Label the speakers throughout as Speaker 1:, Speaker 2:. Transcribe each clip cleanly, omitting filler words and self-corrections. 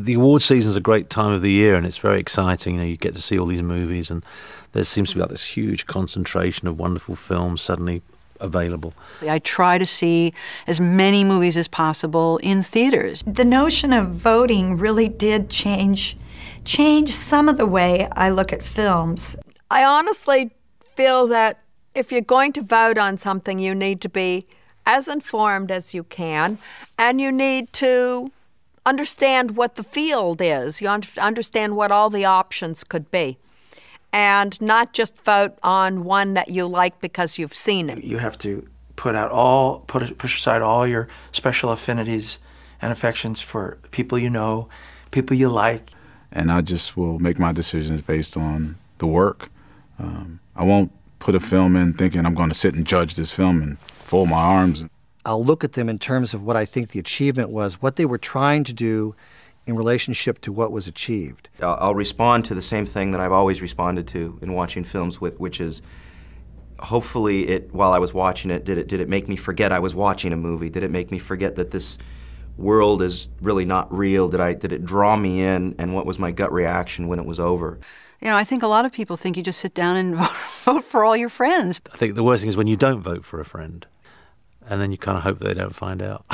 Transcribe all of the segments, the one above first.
Speaker 1: The award season is a great time of the year, and it's very exciting. You know, you get to see all these movies, and there seems to be like this huge concentration of wonderful films suddenly available.
Speaker 2: I try to see as many movies as possible in theaters.
Speaker 3: The notion of voting really did change some of the way I look at films.
Speaker 4: I honestly feel that if you're going to vote on something, you need to be as informed as you can, and you need to understand what the field is. You understand what all the options could be, and not just vote on one that you like because you've seen it.
Speaker 5: You have to push aside all your special affinities and affections for people you know, people you like.
Speaker 6: And I just will make my decisions based on the work. I won't put a film in thinking I'm going to sit and judge this film and fold my arms.
Speaker 7: I'll look at them in terms of what I think the achievement was, what they were trying to do in relationship to what was achieved.
Speaker 8: I'll respond to the same thing that I've always responded to in watching films, which is hopefully while I was watching it, did it make me forget I was watching a movie? Did it make me forget that this world is really not real? Did it draw me in, and what was my gut reaction when it was over?
Speaker 2: You know, I think a lot of people think you just sit down and vote for all your friends.
Speaker 1: I think the worst thing is when you don't vote for a friend, and then you kind of hope they don't find out.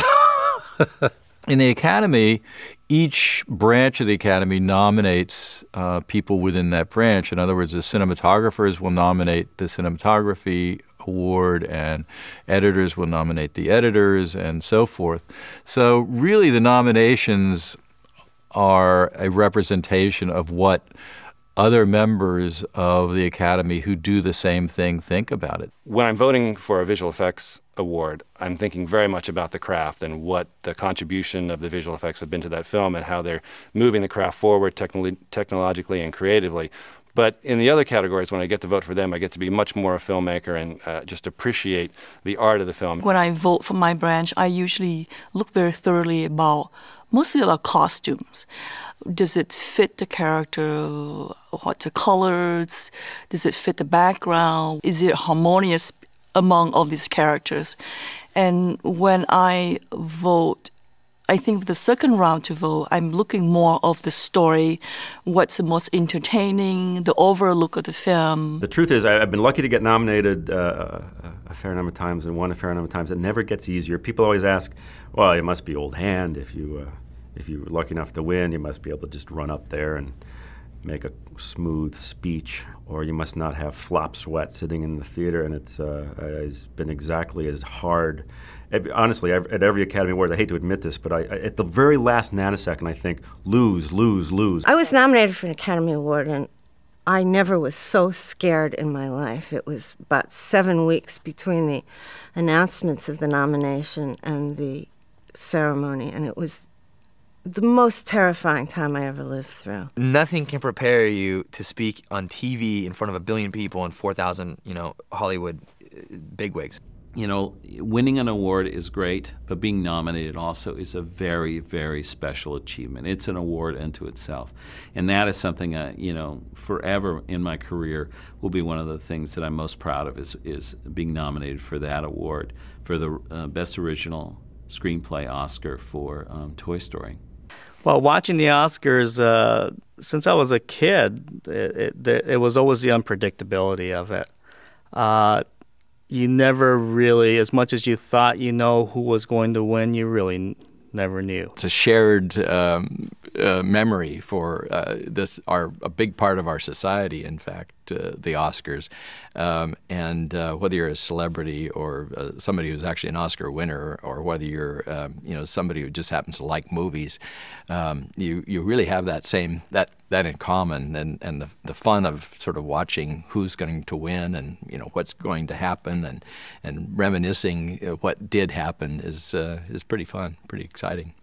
Speaker 9: In the Academy, each branch of the Academy nominates people within that branch. In other words, the cinematographers will nominate the cinematography award, and editors will nominate the editors, and so forth. So really the nominations are a representation of what other members of the Academy who do the same thing think about it.
Speaker 10: When I'm voting for a visual effects award, I'm thinking very much about the craft and what the contribution of the visual effects have been to that film and how they're moving the craft forward technologically and creatively. But in the other categories, when I get to vote for them, I get to be much more a filmmaker and just appreciate the art of the film.
Speaker 11: When I vote for my branch, I usually look very thoroughly mostly about costumes. Does it fit the character? What's the colors? Does it fit the background? Is it harmonious among all these characters? And when I vote, I think for the second round to vote, I'm looking more of the story, what's the most entertaining, the overall look of the film.
Speaker 12: The truth is, I've been lucky to get nominated a fair number of times and won a fair number of times. It never gets easier. People always ask, well, you must be old hand if you're lucky enough to win. You must be able to just run up there and make a smooth speech, or you must not have flop sweat sitting in the theater. And it's been exactly as hard. Honestly, at every Academy Award, I hate to admit this, but at the very last nanosecond, I think, lose.
Speaker 13: I was nominated for an Academy Award, and I never was so scared in my life. It was about 7 weeks between the announcements of the nomination and the ceremony, and it was the most terrifying time I ever lived through.
Speaker 14: Nothing can prepare you to speak on TV in front of 1 billion people and 4,000, Hollywood bigwigs.
Speaker 15: You know, winning an award is great, but being nominated also is a very, very special achievement. It's an award unto itself. And that is something, forever in my career will be one of the things that I'm most proud of is being nominated for that award, for the Best Original Screenplay Oscar for Toy Story.
Speaker 16: Well, watching the Oscars, since I was a kid, it was always the unpredictability of it. You never really, as much as you thought who was going to win, you really never knew.
Speaker 9: It's a shared memory for a big part of our society, in fact, the Oscars. And whether you're a celebrity or somebody who's actually an Oscar winner, or whether you're somebody who just happens to like movies, you really have that in common, and the fun of sort of watching who's going to win and what's going to happen and reminiscing what did happen is pretty fun, pretty exciting.